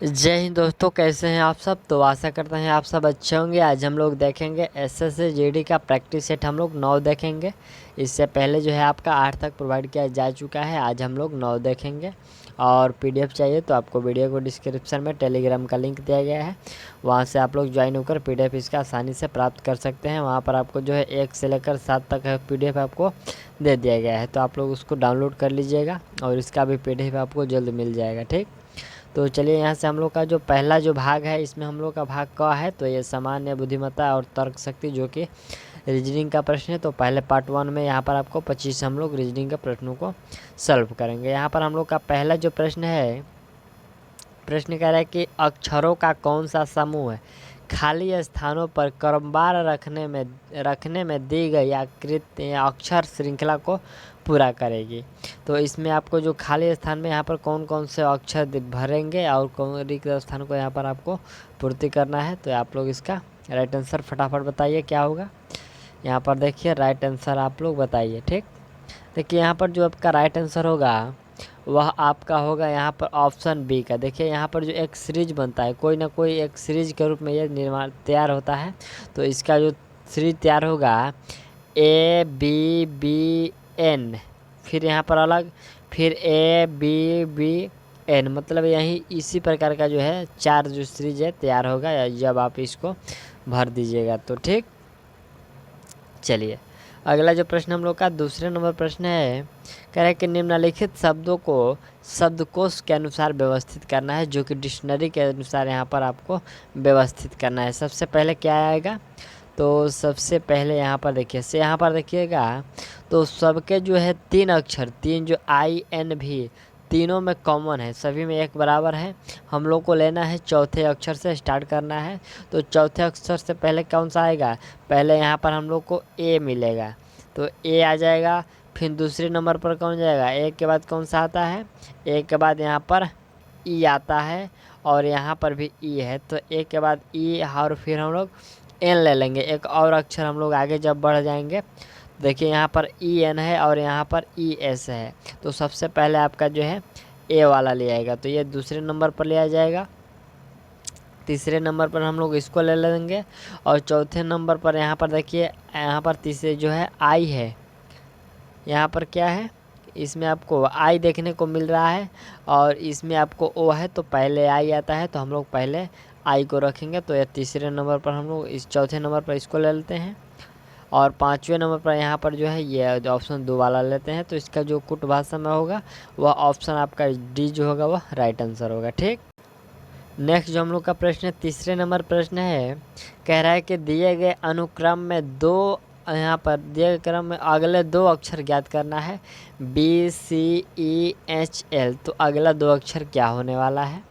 जय हिंद दोस्तों, कैसे हैं आप सब। तो आशा करते हैं आप सब अच्छे होंगे। आज हम लोग देखेंगे एसएससी जीडी का प्रैक्टिस सेट हम लोग 9 देखेंगे। इससे पहले जो है आपका 8 तक प्रोवाइड किया जा चुका है। आज हम लोग 9 देखेंगे। और पीडीएफ चाहिए तो आपको वीडियो को डिस्क्रिप्शन में टेलीग्राम का लिंक दिया गया है, वहाँ से आप लोग ज्वाइन होकर पीडीएफ इसका आसानी से प्राप्त कर सकते हैं। वहाँ पर आपको जो है 1 से लेकर 7 तक है पीडीएफ आपको दे दिया गया है, तो आप लोग उसको डाउनलोड कर लीजिएगा और इसका भी पीडीएफ आपको जल्द मिल जाएगा। ठीक, तो चलिए यहाँ से हम लोग का जो पहला जो भाग है, इसमें हम लोग का भाग का है तो ये सामान्य बुद्धिमत्ता और तर्क शक्ति, जो कि रीजनिंग का प्रश्न है। तो पहले पार्ट 1 में यहाँ पर आपको 25 हम लोग रीजनिंग के प्रश्नों को सॉल्व करेंगे। यहाँ पर हम लोग का पहला जो प्रश्न है, प्रश्न कह रहा है कि अक्षरों का कौन सा समूह है खाली स्थानों पर क्रमवार रखने में दी गई आकृति अक्षर श्रृंखला को पूरा करेगी। तो इसमें आपको जो खाली स्थान में यहाँ पर कौन कौन से अक्षर भरेंगे और कौन रिक्त स्थान को यहाँ पर आपको पूर्ति करना है। तो आप लोग इसका राइट आंसर फटाफट बताइए क्या होगा। यहाँ पर देखिए राइट आंसर आप लोग बताइए। ठीक, देखिए यहाँ पर जो आपका राइट आंसर होगा वह आपका होगा यहाँ पर ऑप्शन बी का। देखिए यहाँ पर जो एक सीरीज बनता है, कोई ना कोई एक सीरीज के रूप में ये निर्माण तैयार होता है। तो इसका जो सीरीज तैयार होगा ABBN, फिर यहाँ पर अलग, फिर ABBN, मतलब यही इसी प्रकार का जो है 4 जो सीरीज है तैयार होगा जब आप इसको भर दीजिएगा। तो ठीक, चलिए अगला जो प्रश्न हम लोग का दूसरे नंबर प्रश्न है, कह रहा है कि निम्नलिखित शब्दों को शब्दकोश के अनुसार व्यवस्थित करना है, जो कि डिक्शनरी के अनुसार यहाँ पर आपको व्यवस्थित करना है। सबसे पहले क्या आएगा, तो सबसे पहले यहाँ पर देखिए यहाँ पर देखिएगा तो सबके जो है 3 अक्षर, 3 जो IN भी तीनों में कॉमन है, सभी में एक बराबर है। हम लोग को लेना है चौथे अक्षर से स्टार्ट करना है। तो चौथे अक्षर से पहले कौन सा आएगा, पहले यहाँ पर हम लोग को A मिलेगा, तो A आ जाएगा। फिर दूसरे नंबर पर कौन जाएगा, A के बाद कौन सा आता है, A के बाद यहाँ पर E आता है और यहाँ पर भी E है। तो A के बाद E और फिर हम लोग N ले लेंगे, एक और अक्षर हम लोग आगे जब बढ़ जाएंगे। देखिए यहाँ पर EN है और यहाँ पर ES है। तो सबसे पहले आपका जो है A वाला ले आएगा, तो ये दूसरे नंबर पर ले आ जाएगा। तीसरे नंबर पर हम लोग इसको ले लेंगे और चौथे नंबर पर यहाँ पर देखिए यहाँ पर तीसरे जो है I है। यहाँ पर क्या है, इसमें आपको I देखने को मिल रहा है और इसमें आपको O है, तो पहले I आता है, तो हम लोग पहले I को रखेंगे। तो ये तीसरे नंबर पर हम लोग इस चौथे नंबर पर इसको ले लेते हैं और पाँचवें नंबर पर यहाँ पर जो है ये ऑप्शन 2 वाला लेते हैं। तो इसका जो कुट भाषा में होगा वह ऑप्शन आपका D जो होगा वह राइट आंसर होगा। ठीक, नेक्स्ट जो हम लोग का प्रश्न है तीसरे नंबर प्रश्न है, कह रहा है कि दिए गए अनुक्रम में यहाँ पर दिए गए क्रम में अगले 2 अक्षर ज्ञात करना है, BCEHL। तो अगला 2 अक्षर क्या होने वाला है,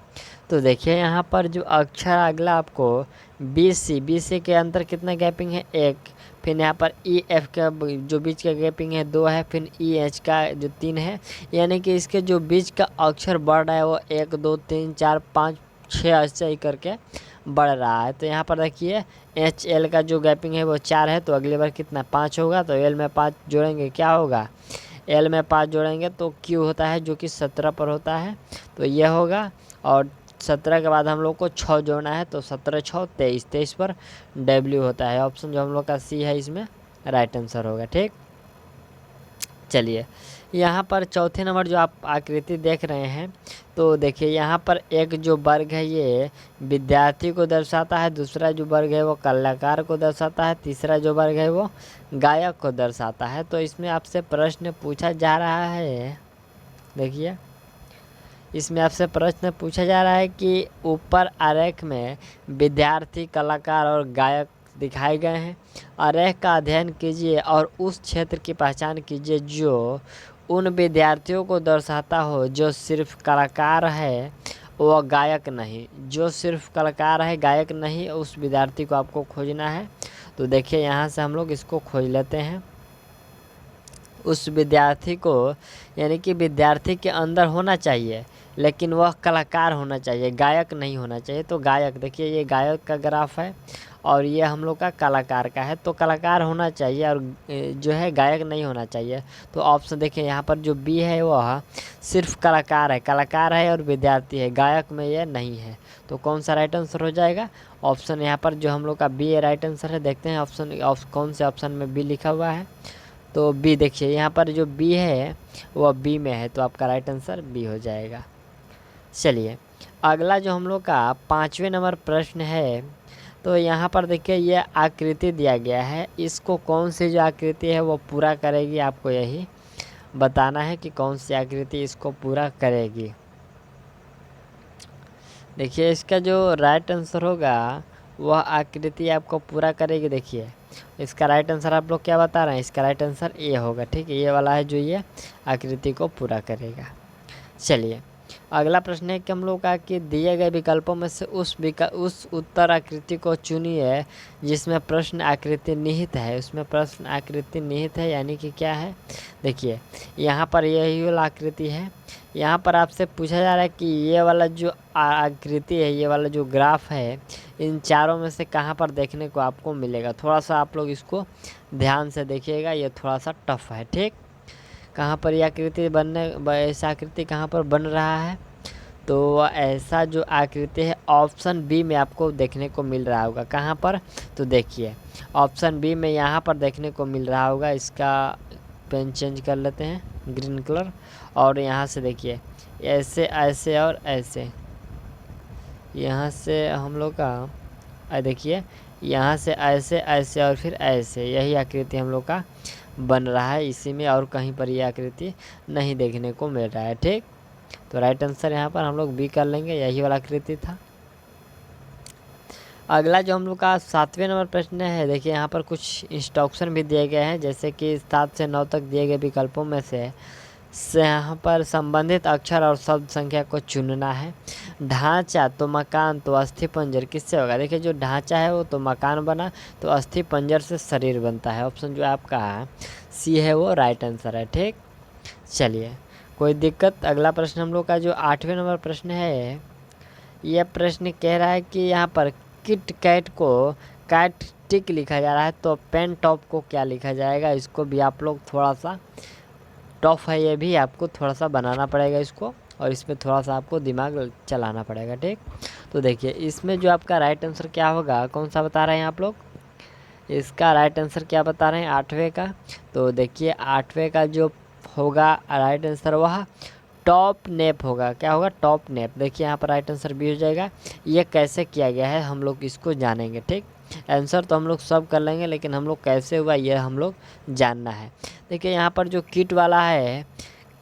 तो देखिए यहाँ पर जो अक्षर अगला आपको BC के अंदर कितना गैपिंग है 1, फिर यहाँ पर EF का जो बीच का गैपिंग है 2 है, फिर EH का जो 3 है, यानी कि इसके जो बीच का अक्षर बढ़ रहा है वो 1 2 3 4 5 6 ऐसे ही करके बढ़ रहा है। तो यहाँ पर देखिए HL का जो गैपिंग है वो 4 है, तो अगली बार कितना 5 होगा। तो L में 5 जोड़ेंगे क्या होगा, L में 5 जोड़ेंगे तो Q होता है जो कि 17 पर होता है, तो यह होगा। और 17 के बाद हम लोग को 6 जोड़ना है, तो 17 6 23, 23 पर W होता है। ऑप्शन जो हम लोग का C है इसमें राइट आंसर होगा। ठीक, चलिए यहाँ पर चौथे नंबर जो आप आकृति देख रहे हैं, तो देखिए यहाँ पर एक जो वर्ग है ये विद्यार्थी को दर्शाता है, दूसरा जो वर्ग है वो कलाकार को दर्शाता है, तीसरा जो वर्ग है वो गायक को दर्शाता है। तो इसमें आपसे प्रश्न पूछा जा रहा है, देखिए इसमें आपसे प्रश्न पूछा जा रहा है कि ऊपर आरेख में विद्यार्थी, कलाकार और गायक दिखाए गए हैं। आरेख का अध्ययन कीजिए और उस क्षेत्र की पहचान कीजिए जो उन विद्यार्थियों को दर्शाता हो जो सिर्फ कलाकार है वह गायक नहीं, जो सिर्फ कलाकार है गायक नहीं, उस विद्यार्थी को आपको खोजना है। तो देखिए यहाँ से हम लोग इसको खोज लेते हैं। उस विद्यार्थी को, यानी कि विद्यार्थी के अंदर होना चाहिए लेकिन वह कलाकार होना चाहिए, गायक नहीं होना चाहिए। तो गायक, देखिए ये गायक का ग्राफ है और ये हम लोग का कलाकार का है, तो कलाकार होना चाहिए और जो है गायक नहीं होना चाहिए। तो ऑप्शन देखिए यहाँ पर जो बी है वह सिर्फ कलाकार है और विद्यार्थी है, गायक में यह नहीं है। तो कौन सा राइट आंसर हो जाएगा? ऑप्शन यहाँ पर जो हम लोग का बी है राइट आंसर है। देखते हैं कौन से ऑप्शन में बी लिखा हुआ है। तो बी देखिए यहाँ पर जो बी है वह बी में है, तो आपका राइट आंसर बी हो जाएगा। चलिए अगला जो हम लोग का 5वें नंबर प्रश्न है, तो यहाँ पर देखिए ये आकृति दिया गया है, इसको कौन सी जो आकृति है वो पूरा करेगी, आपको यही बताना है कि कौन सी आकृति इसको पूरा करेगी। देखिए इसका जो राइट आंसर होगा वह आकृति आपको पूरा करेगी। देखिए इसका राइट आंसर आप लोग क्या बता रहे हैं, इसका राइट आंसर ए होगा। ठीक है, ये वाला है जो ये आकृति को पूरा करेगा। चलिए अगला प्रश्न है कि हम लोग का कि दिए गए विकल्पों में से उस उत्तर आकृति को चुनिए जिसमें प्रश्न आकृति निहित है। उसमें प्रश्न आकृति निहित है यानी कि क्या है, देखिए यहाँ पर यही वाला आकृति है। यहाँ पर आपसे पूछा जा रहा है कि ये वाला जो आकृति है, ये वाला जो ग्राफ है, इन चारों में से कहाँ पर देखने को आपको मिलेगा। थोड़ा सा आप लोग इसको ध्यान से देखिएगा, ये थोड़ा सा टफ है। ठीक, कहाँ पर यह आकृति ऐसा आकृति कहाँ पर बन रहा है, तो ऐसा जो आकृति है ऑप्शन बी में आपको देखने को मिल रहा होगा। कहाँ पर, तो देखिए ऑप्शन बी में यहाँ पर देखने को मिल रहा होगा। इसका पेन चेंज कर लेते हैं ग्रीन कलर, और यहाँ से देखिए ऐसे ऐसे और ऐसे, यहाँ से हम लोग का देखिए यहाँ से ऐसे ऐसे और फिर ऐसे, यही आकृति हम लोग का बन रहा है इसी में, और कहीं पर यह आकृति नहीं देखने को मिल रहा है। ठीक, तो राइट आंसर यहाँ पर हम लोग बी कर लेंगे, यही वाला आकृति था। अगला जो हम लोग का 7वें नंबर प्रश्न है, देखिए यहाँ पर कुछ इंस्ट्रक्शन भी दिए गए हैं, जैसे कि 7 से 9 तक दिए गए विकल्पों में से यहाँ पर संबंधित अक्षर और शब्द संख्या को चुनना है। ढांचा तो मकान तो अस्थिपंजर किससे होगा। देखिए जो ढांचा है वो तो मकान बना, तो अस्थिपंजर से शरीर बनता है। ऑप्शन जो आपका है सी है वो राइट आंसर है। ठीक, चलिए कोई दिक्कत। अगला प्रश्न हम लोग का जो 8वें नंबर प्रश्न है, यह प्रश्न कह रहा है कि यहाँ पर किट कैट को कैट टिक लिखा जा रहा है, तो पेन टॉप को क्या लिखा जाएगा। इसको भी आप लोग थोड़ा सा टफ है, ये भी आपको थोड़ा सा बनाना पड़ेगा इसको, और इसमें थोड़ा सा आपको दिमाग चलाना पड़ेगा। ठीक, तो देखिए इसमें जो आपका राइट आंसर क्या होगा, कौन सा बता रहे हैं आप लोग, इसका राइट आंसर क्या बता रहे हैं 8वें का। तो देखिए 8वें का जो होगा राइट आंसर वह टॉप नेप होगा। क्या होगा, टॉप नेप। देखिए यहाँ पर राइट आंसर भी हो जाएगा। ये कैसे किया गया है हम लोग इसको जानेंगे। ठीक, आंसर तो हम लोग सब कर लेंगे, लेकिन हम लोग कैसे हुआ ये हम लोग जानना है। देखिए यहाँ पर जो किट वाला है,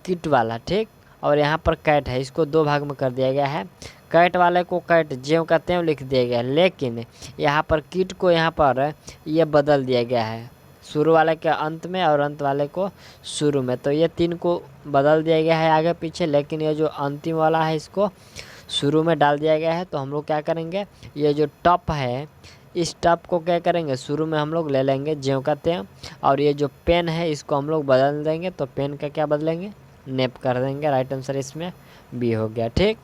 किट वाला, ठीक, और यहाँ पर कैट है, इसको 2 भाग में कर दिया गया है। कैट वाले को कैट ज्यों का त्यों लिख दिया गया है, लेकिन यहाँ पर किट को यहाँ पर ये बदल दिया गया है, शुरू वाले के अंत में और अंत वाले को शुरू में। तो ये 3 को बदल दिया गया है आगे पीछे, लेकिन ये जो अंतिम वाला है इसको शुरू में डाल दिया गया है। तो हम लोग क्या करेंगे, ये जो टॉप है इस टॉप को क्या करेंगे, शुरू में हम लोग ले लेंगे ज्यों का त्यों, और ये जो पेन है इसको हम लोग बदल देंगे, तो पेन का क्या बदलेंगे, नेप कर देंगे। राइट आंसर इसमें बी हो गया। ठीक,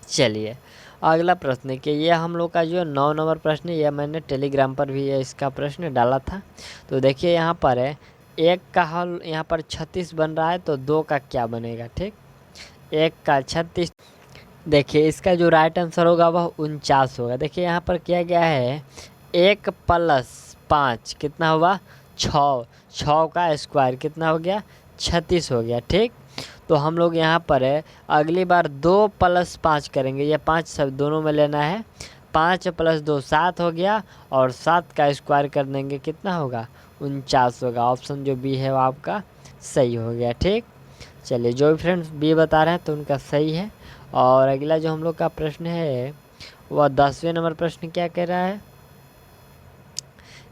चलिए अगला प्रश्न कि ये हम लोग का जो 9 नंबर प्रश्न है, यह मैंने टेलीग्राम पर भी इसका प्रश्न डाला था। तो देखिए यहाँ पर है 1 का हल यहाँ पर 36 बन रहा है, तो 2 का क्या बनेगा। ठीक, 1 का 36। देखिए इसका जो राइट आंसर होगा वह 49 होगा। देखिए यहाँ पर किया गया है 1 + 5 कितना हुआ 6, 6 का स्क्वायर कितना हो गया 36 हो गया। ठीक, तो हम लोग यहाँ पर है अगली बार 2 + 5 करेंगे, ये 5 सब दोनों में लेना है। 5 + 2 7 हो गया, और 7 का स्क्वायर कर देंगे कितना होगा 49 होगा। ऑप्शन जो बी है वो आपका सही हो गया। ठीक, चलिए जो भी फ्रेंड्स बी बता रहे हैं तो उनका सही है। और अगला जो हम लोग का प्रश्न है वह 10वें नंबर प्रश्न क्या कह रहा है,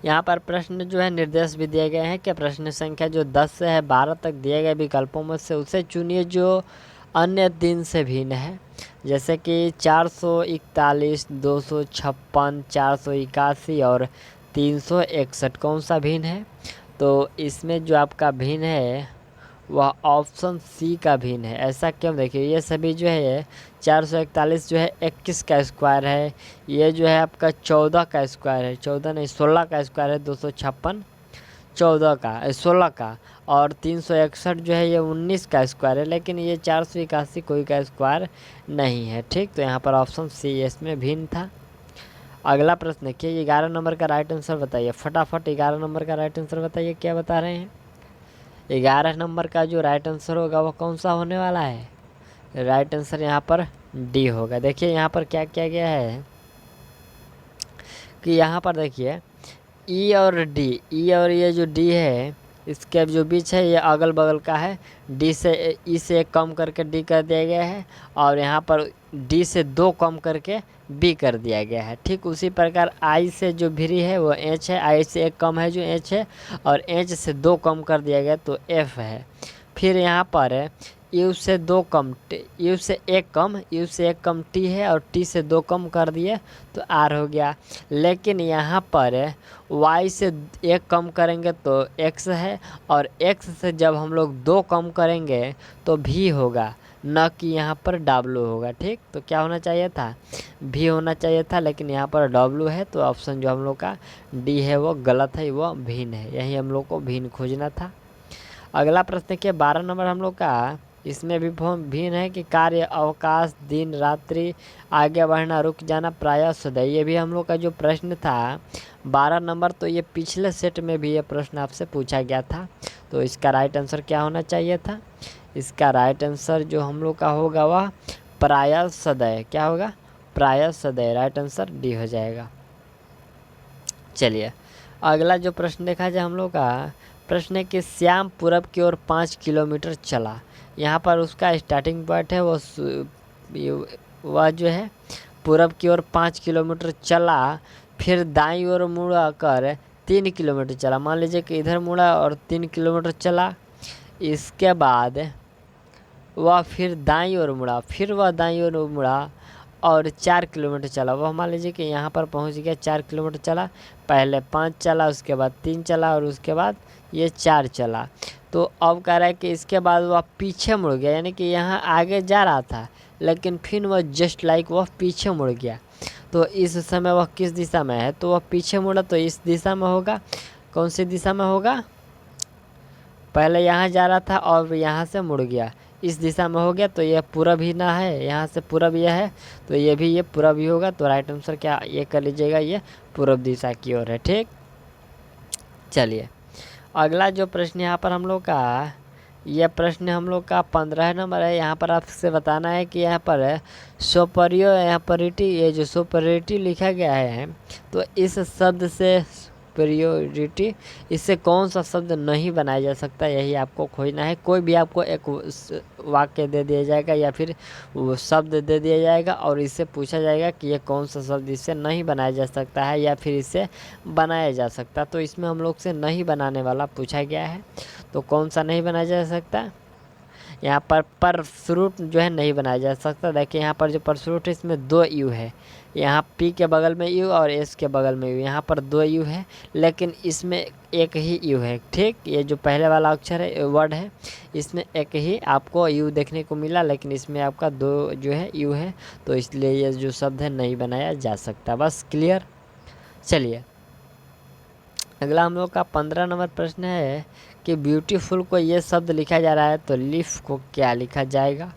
यहाँ पर प्रश्न जो है निर्देश भी दिए गए हैं कि प्रश्न संख्या जो 10 से है 12 तक दिए गए विकल्पों में से उसे चुनिए जो अन्य दिन से भिन्न है। जैसे कि 441, 256, 481 और 361 कौन सा भिन्न है। तो इसमें जो आपका भिन्न है वह ऑप्शन सी का भिन्न है। ऐसा क्यों, देखिए ये सभी जो है 441 जो है 21 का स्क्वायर है, ये जो है आपका 14 का स्क्वायर है, 14 नहीं 16 का स्क्वायर है, 256 14 का 16 का, और 361 जो है ये 19 का स्क्वायर है, लेकिन ये 481 कोई का स्क्वायर नहीं है। ठीक, तो यहाँ पर ऑप्शन सी इसमें भिन्न था। अगला प्रश्न देखिए, 11 नंबर का राइट आंसर बताइए, फटाफट 11 नंबर का राइट आंसर बताइए, क्या बता रहे हैं। 11 नंबर का जो राइट आंसर होगा वो कौन सा होने वाला है, राइट आंसर यहाँ पर डी होगा। देखिए यहाँ पर क्या किया गया है कि यहाँ पर देखिए ई और डी, ई और ये जो डी है इसके जो बीच है ये अगल बगल का है, डी से ई से एक कम करके डी कर दिया गया है, और यहाँ पर डी से 2 कम करके बी कर दिया गया है। ठीक उसी प्रकार आई से जो भिरी है वो एच है, आई से एक कम है जो एच है, और एच से 2 कम कर दिया गया तो एफ है। फिर यहाँ पर यू से 2 कम, यू से 1 कम, यू से 1 कम टी है, और टी से 2 कम कर दिए तो आर हो गया। लेकिन यहाँ पर वाई से 1 कम करेंगे तो एक्स है, और एक्स से जब हम लोग 2 कम करेंगे तो भी होगा, न कि यहाँ पर डब्लू होगा। ठीक, तो क्या होना चाहिए था, भी होना चाहिए था, लेकिन यहाँ पर डब्लू है, तो ऑप्शन जो हम लोग का डी है वो गलत है, वो भिन्न है, यही हम लोग को भिन्न खोजना था। अगला प्रश्न देखिए 12 नंबर हम लोग का, इसमें भी भिन्न है कि कार्य, अवकाश, दिन, रात्रि, आगे बढ़ना, रुक जाना, प्रायः सदैव। ये भी हम लोग का जो प्रश्न था 12 नंबर, तो ये पिछले सेट में भी ये प्रश्न आपसे पूछा गया था। तो इसका राइट आंसर क्या होना चाहिए था, इसका राइट आंसर जो हम लोग का होगा वह प्रायः सदैव, क्या होगा, प्रायः सदैव, राइट आंसर डी हो जाएगा। चलिए अगला जो प्रश्न देखा जाए हम लोग का, प्रश्न है कि श्याम पूरब की ओर 5 किलोमीटर चला। यहाँ पर उसका स्टार्टिंग पॉइंट है वह जो है पूरब की ओर 5 किलोमीटर चला, फिर दाईं ओर मुड़ा कर 3 किलोमीटर चला। मान लीजिए कि इधर मुड़ा और 3 किलोमीटर चला, इसके बाद वह फिर दाईं ओर मुड़ा, फिर वह दाईं ओर मुड़ा और 4 किलोमीटर चला। वह मान लीजिए कि यहाँ पर पहुँच गया, 4 किलोमीटर चला, पहले 5 चला, उसके बाद 3 चला, और उसके बाद ये 4 चला। तो अब कह रहा है कि इसके बाद वह पीछे मुड़ गया, यानी कि यहाँ आगे जा रहा था लेकिन फिर वह जस्ट लाइक वह पीछे मुड़ गया। तो इस समय वह किस दिशा में है, तो वह पीछे मुड़ा तो इस दिशा में होगा। कौन सी दिशा में होगा, पहले यहाँ जा रहा था और यहाँ से मुड़ गया, इस दिशा में हो गया, तो यह पूरब ही ना है, यहाँ से पूरब यह है, तो ये भी ये पूरब ही होगा। तो राइट आंसर क्या ये कर लीजिएगा, ये पूरब दिशा की ओर है। ठीक, चलिए अगला जो प्रश्न यहाँ पर हम लोग का, यह प्रश्न हम लोग का 15 नंबर है। यहाँ पर आपसे बताना है कि यहाँ पर सुपरियोरिटी, ये जो सुपरियोरिटी लिखा गया है, तो इस शब्द से सुपरियोरिटी, इससे कौन सा शब्द नहीं बनाया जा सकता, यही आपको खोजना है। कोई भी आपको एक वाक्य दे दिया जाएगा या फिर वो शब्द दे दिया जाएगा, और इससे पूछा जाएगा कि ये कौन सा शब्द इससे नहीं बनाया जा सकता है या फिर इससे बनाया जा सकता। तो इसमें हम लोग से नहीं बनाने वाला पूछा गया है, तो कौन सा नहीं बनाया जा सकता, यहाँ पर फ्रूट जो है नहीं बनाया जा सकता। देखिए यहाँ पर जो पर फ्रूट है इसमें 2 यू है, यहाँ पी के बगल में यू और एस के बगल में यू, यहाँ पर 2 यू है लेकिन इसमें एक ही यू है। ठीक, ये जो पहले वाला अक्षर है वर्ड है, इसमें एक ही आपको यू देखने को मिला, लेकिन इसमें आपका 2 जो है यू है, तो इसलिए ये जो शब्द है नहीं बनाया जा सकता। बस क्लियर। चलिए अगला हम लोग का 15 नंबर प्रश्न है कि ब्यूटीफुल को ये शब्द लिखा जा रहा है, तो लिफ को क्या लिखा जाएगा।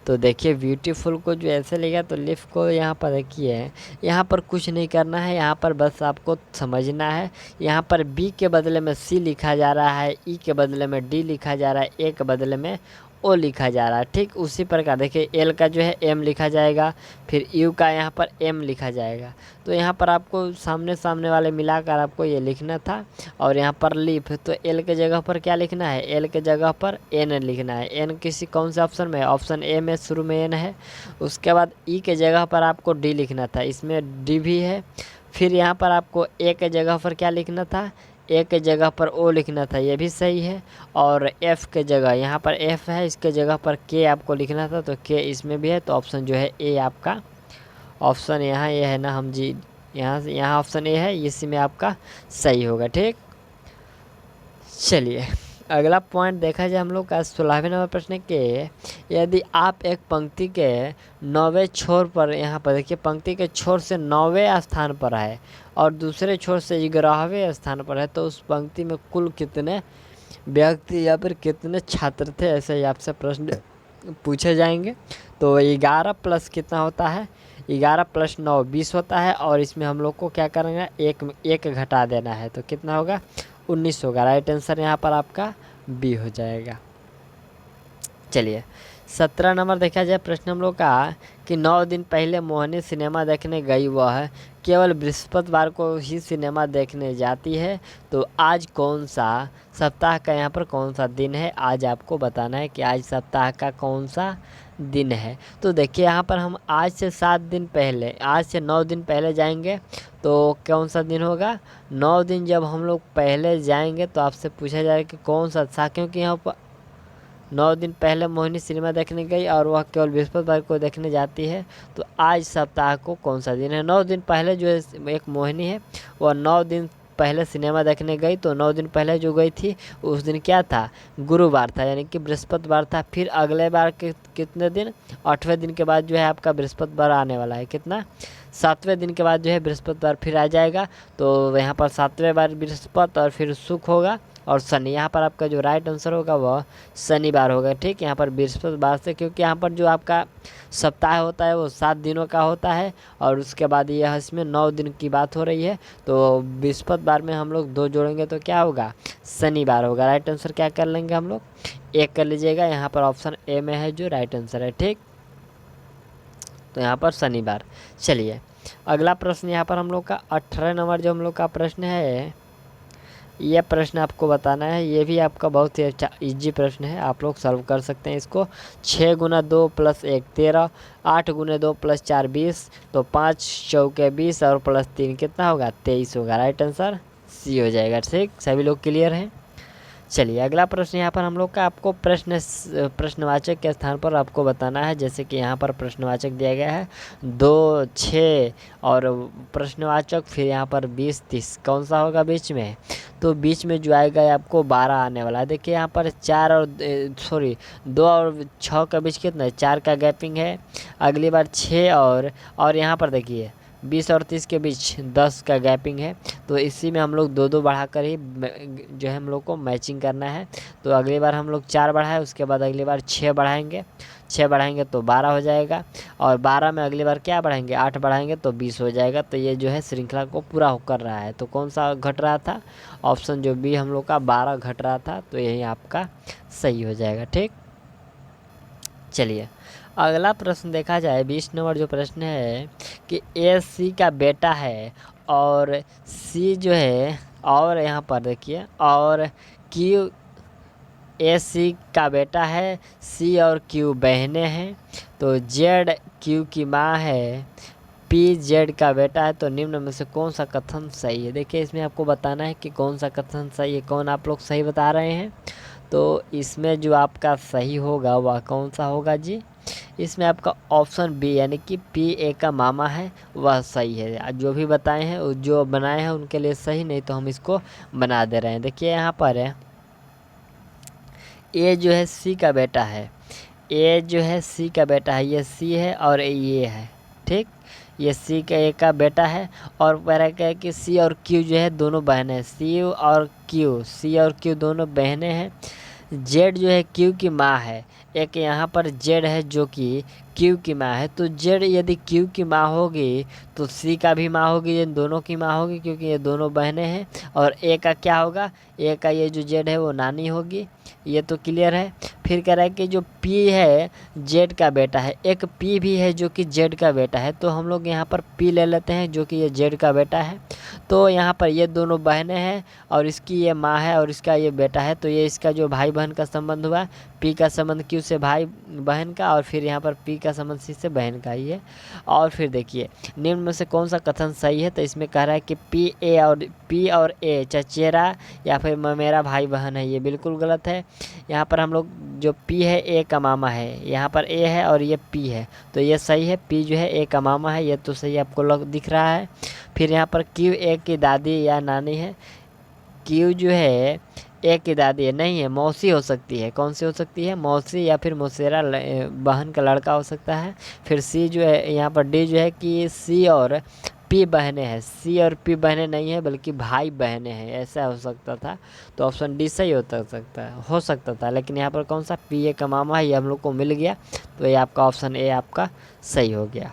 तो देखिए ब्यूटीफुल को जो ऐसे लिखा, तो लिफ को यहाँ पर देखिए, यहाँ पर कुछ नहीं करना है, यहाँ पर बस आपको समझना है। यहाँ पर बी के बदले में सी लिखा जा रहा है, ई के बदले में डी लिखा जा रहा है, ए के बदले में ओ लिखा जा रहा है। ठीक उसी प्रकार देखिए एल का जो है एम लिखा जाएगा, फिर यू का यहाँ पर एम लिखा जाएगा। तो यहाँ पर आपको सामने सामने वाले मिलाकर आपको ये लिखना था, और यहाँ पर लिफ, तो एल के जगह पर क्या लिखना है, एल के जगह पर एन लिखना है। एन किसी कौन से ऑप्शन में है, ऑप्शन ए में शुरू में एन है। उसके बाद ई के जगह पर आपको डी लिखना था, इसमें डी भी है। फिर यहाँ पर आपको ए के जगह पर क्या लिखना था, ए के जगह पर ओ लिखना था, ये भी सही है। और एफ़ के जगह यहाँ पर एफ़ है, इसके जगह पर के आपको लिखना था, तो के इसमें भी है। तो ऑप्शन जो है ए आपका ऑप्शन यहाँ ये है ना, हम जी यहाँ ऑप्शन ए है, इसी में आपका सही होगा। ठीक, चलिए अगला पॉइंट देखा जाए हम लोग का 16वें नंबर प्रश्न के, यदि आप एक पंक्ति के 9वें छोर पर, यहाँ पर देखिए पंक्ति के छोर से 9वें स्थान पर है और दूसरे छोर से 11वें स्थान पर है, तो उस पंक्ति में कुल कितने व्यक्ति या फिर कितने छात्र थे, ऐसे ही आपसे प्रश्न पूछे जाएंगे। तो 11 प्लस कितना होता है, 11 प्लस 9 20 होता है, और इसमें हम लोग को क्या करेंगे, एक घटा देना है, तो कितना होगा 19 होगा। राइट आंसर यहाँ पर आपका बी हो जाएगा। चलिए 17 नंबर देखा जाए प्रश्न हम लोग का कि 9 दिन पहले मोहिनी सिनेमा देखने गई, वह केवल बृहस्पतिवार को ही सिनेमा देखने जाती है, तो आज कौन सा सप्ताह का यहाँ पर कौन सा दिन है, आज आपको बताना है कि आज सप्ताह का कौन सा दिन है। तो देखिए यहाँ पर हम आज से 7 दिन पहले, आज से 9 दिन पहले जाएंगे, तो कौन सा दिन होगा, 9 दिन जब हम लोग पहले जाएंगे तो आपसे पूछा जाएगा कि कौन सा था, क्योंकि यहाँ पर 9 दिन पहले मोहिनी सिनेमा देखने गई और वह केवल बृहस्पतिवार को देखने जाती है, तो आज सप्ताह को कौन सा दिन है। 9 दिन पहले जो है एक मोहिनी है, वह 9 दिन पहले सिनेमा देखने गई, तो 9 दिन पहले जो गई थी उस दिन क्या था, गुरुवार था, यानी कि बृहस्पतिवार था। फिर अगले बार के कितने दिन, 8वें दिन के बाद जो है आपका बृहस्पतिवार आने वाला है, कितना 7वें दिन के बाद जो है बृहस्पतिवार फिर आ जाएगा, तो यहाँ पर 7वें बार बृहस्पति और फिर शुक्र होगा और शनि। यहाँ पर आपका जो राइट आंसर होगा वह शनिवार होगा। ठीक, यहाँ पर बृहस्पतिवार से, क्योंकि यहाँ पर जो आपका सप्ताह होता है वो 7 दिनों का होता है और उसके बाद यह इसमें 9 दिन की बात हो रही है, तो बृहस्पतिवार में हम लोग 2 जोड़ेंगे तो क्या होगा, शनिवार होगा। राइट आंसर क्या कर लेंगे हम लोग, 1 कर लीजिएगा, यहाँ पर ऑप्शन ए में है जो राइट आंसर है। ठीक, तो यहाँ पर शनिवार। चलिए अगला प्रश्न यहाँ पर हम लोग का 18 नंबर जो हम लोग का प्रश्न है, यह प्रश्न आपको बताना है। ये भी आपका बहुत ही अच्छा इजी प्रश्न है, आप लोग सॉल्व कर सकते हैं इसको। 6 गुना 2 प्लस 1 13, 8 गुने 2 प्लस 4 20, तो 5 चौके 20 और प्लस 3 कितना होगा, 23 होगा। राइट आंसर सी हो जाएगा। ठीक, सभी लोग क्लियर हैं। चलिए अगला प्रश्न यहाँ पर हम लोग का आपको प्रश्नवाचक के स्थान पर आपको बताना है। जैसे कि यहाँ पर प्रश्नवाचक दिया गया है 2 6 और प्रश्नवाचक फिर यहाँ पर 20 30, कौन सा होगा बीच में, तो बीच में जो आएगा आपको 12 आने वाला है। देखिए यहाँ पर 2 और 6 का बीच कितना है, 4 का गैपिंग है। अगली बार 6 और यहाँ पर देखिए 20 और 30 के बीच 10 का गैपिंग है, तो इसी में हम लोग 2 बढ़ाकर ही जो है हम लोग को मैचिंग करना है। तो अगली बार हम लोग 4 बढ़ाए, उसके बाद अगली बार 6 बढ़ाएंगे तो 12 हो जाएगा, और 12 में अगली बार क्या बढ़ाएंगे, 8 बढ़ाएंगे तो 20 हो जाएगा। तो ये जो है श्रृंखला को पूरा कर रहा है। तो कौन सा घट रहा था, ऑप्शन जो बी हम लोग का 12 घट रहा था, तो यही आपका सही हो जाएगा। ठीक, चलिए अगला प्रश्न देखा जाए 20 नंबर जो प्रश्न है कि ए सी का बेटा है और सी जो है, और यहाँ पर देखिए और क्यू, ए सी का बेटा है, सी और क्यू बहनें हैं, तो जेड क्यू की माँ है, पी जेड का बेटा है, तो निम्न में से कौन सा कथन सही है। देखिए इसमें आपको बताना है कि कौन सा कथन सही है, कौन आप लोग सही बता रहे हैं। तो इसमें जो आपका सही होगा वह कौन सा होगा जी, इसमें आपका ऑप्शन बी यानी कि पी ए का मामा है वह सही है। जो भी बताए हैं, जो बनाए हैं उनके लिए सही, नहीं तो हम इसको बना दे रहे हैं। देखिए यहाँ पर है ए जो है सी का बेटा है, ए जो है सी का बेटा है, ये सी है और ये है। ठीक, ये सी का ए का बेटा है, और पैरा क्या है कि सी और क्यू जो है दोनों बहनें हैं, सी और क्यू दोनों बहनें हैं। जेड जो है क्यू की माँ है, एक यहाँ पर जेड है जो कि क्यू की माँ है, तो जेड यदि क्यू की माँ होगी तो सी का भी माँ होगी, ये दोनों की माँ होगी क्योंकि ये दोनों बहनें हैं। और ए का क्या होगा, ए का ये जो जेड है वो नानी होगी, ये तो क्लियर है। फिर कह रहा है कि जो पी है जेड का बेटा है, एक पी भी है जो कि जेड का बेटा है, तो हम लोग यहाँ पर पी ले लेते हैं जो कि ये जेड का बेटा है। तो यहाँ पर ये दोनों बहनें हैं और इसकी ये माँ है और इसका ये बेटा है, तो ये इसका जो भाई बहन का संबंध हुआ, पी का संबंध क्यू से भाई बहन का, और फिर यहाँ पर पी का संबंध सी से बहन का ही है। और फिर देखिए निम्न में से कौन सा कथन सही है, तो इसमें कह रहा है कि पी और ए चचेरा या फिर मेरा भाई बहन है, ये बिल्कुल गलत है। यहाँ पर हम लोग जो पी है ए का मामा है, यहाँ पर ए है और ये पी है, तो ये सही है, पी जो है ए का मामा है, ये तो सही आपको दिख रहा है। फिर यहाँ पर क्यू ए की दादी या नानी है, क्यू जो है ए की दादी है, नहीं है, मौसी हो सकती है। कौन सी हो सकती है? मौसी या फिर मौसेरा बहन का लड़का हो सकता है। फिर सी जो है यहाँ पर, डी जो है कि सी और पी बहनें हैं। सी और पी बहनें नहीं है बल्कि भाई बहनें हैं, ऐसा हो सकता था। तो ऑप्शन डी सही हो सकता था, लेकिन यहाँ पर कौन सा पी ए का मामा है, ये हम लोग को मिल गया। तो ये आपका ऑप्शन ए आपका सही हो गया।